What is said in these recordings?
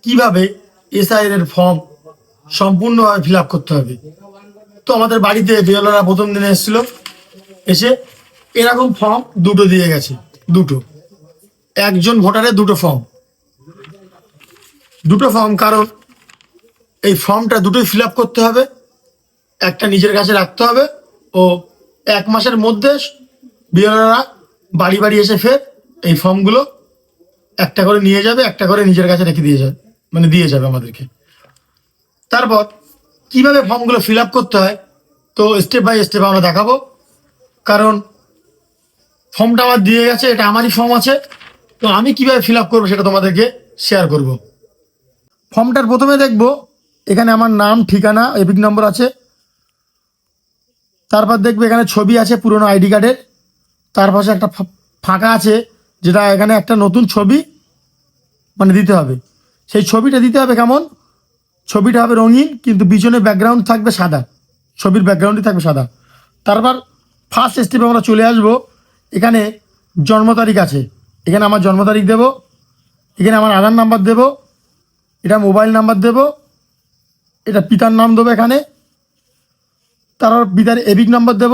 কিভাবে এসআইআর এর ফর্ম সম্পূর্ণভাবে ফিল আপ করতে হবে। তো আমাদের বাড়িতে বিএলওরা প্রথম দিনে এসেছিল, এসে এরকম ফর্ম দুটো দিয়ে গেছে। দুটো, একজন ভোটারের দুটো ফর্ম, কারণ এই ফর্মটা দুটোই ফিল আপ করতে হবে। একটা নিজের কাছে রাখতে হবে ও 1 মাসের মধ্যে বিএলওরা বাড়ি বাড়ি এসে ফের এই ফর্মগুলো একটা করে নিয়ে যাবে, একটা করে নিজের কাছে রেখে দিয়ে যাবে, মানে দিয়ে যাবে আমাদেরকে। তারপর কিভাবে ফর্মগুলো ফিল আপ করতে হয় তো স্টেপ বাই স্টেপ আমরা দেখাবো। কারণ ফর্মটা আমার দিয়ে গেছে, এটা আমারই ফর্ম আছে, তো আমি কিভাবে ফিল আপ করবো সেটা তোমাদেরকে শেয়ার করব। ফর্মটার প্রথমে দেখব এখানে আমার নাম, ঠিকানা, এপিক নম্বর আছে। তারপর দেখবে এখানে ছবি আছে পুরনো আইডি কার্ডের। তার পাশে একটা ফাঁকা আছে, যেটা এখানে একটা নতুন ছবি মানে দিতে হবে। সেই ছবিটা দিতে হবে কেমন, ছবিটা হবে রঙিন, কিন্তু পিছনে ব্যাকগ্রাউন্ড থাকবে সাদা, ছবির ব্যাকগ্রাউন্ডই থাকবে সাদা। তারপর ফার্স্ট স্টেপে আমরা চলে আসবো। এখানে জন্ম তারিখ আছে, এখানে আমার জন্ম তারিখ দেব, এখানে আমার আধার নাম্বার দেব, এটা মোবাইল নাম্বার দেব, এটা পিতার নাম দেবো এখানে, তারপর পিতার এবিক নম্বর দেব,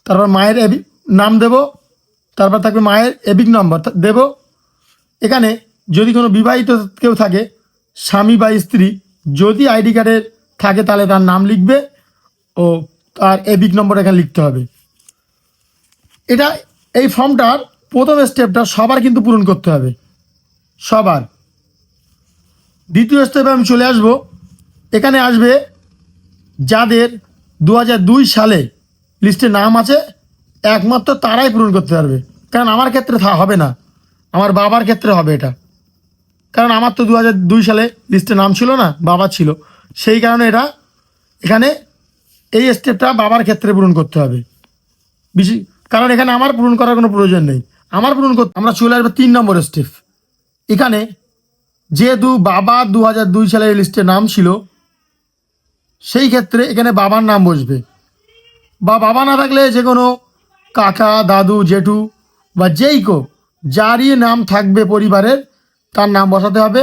তারপর মায়ের নাম দেব, তারপর থাকবে মায়ের এবিক নম্বর দেব। এখানে যদি কোনো বিবাহিত কেউ থাকে, স্বামী বা স্ত্রী, যদি আইডি কার্ডে থাকে তাহলে তার নাম লিখবে ও তার এবিক নম্বর এখানে লিখতে হবে। এটা এই ফর্মটার প্রথম স্টেপটা সবার কিন্তু পূরণ করতে হবে, সবার। দ্বিতীয় স্টেপে আমি চলে আসব। এখানে আসবে যাদের 2002 সালে লিস্টে নাম আছে, একমাত্র তারাই পূরণ করতে পারবে। কারণ আমার ক্ষেত্রে হবে না, আমার বাবার ক্ষেত্রে হবে এটা। কারণ আমার তো 2002 সালে লিস্টে নাম ছিল না, বাবার ছিল। সেই কারণে এখানে এই স্টেপটা বাবার ক্ষেত্রে পূরণ করতে হবে বেশি, কারণ এখানে আমার পূরণ করার কোনো প্রয়োজন নেই। আমার পূরণ করতে আমরা চলে আসবো 3 নম্বর স্টেপ। এখানে যেহেতু বাবা 2002 সালে লিস্টে নাম ছিল, সেই ক্ষেত্রে এখানে বাবার নাম বসবে। বা বাবা না থাকলে যে কোনো কাকা, দাদু, জেঠু বা যেই যারই নাম থাকবে পরিবারের, তার নাম বসাতে হবে,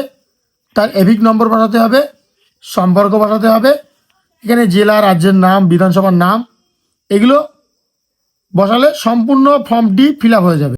তার এভিক নম্বর বসাতে হবে, সম্পর্ক বসাতে হবে। এখানে জেলা, রাজ্যের নাম, বিধানসভার নাম, এগুলো বসালে সম্পূর্ণ ফর্মটি ফিল আপ হয়ে যাবে।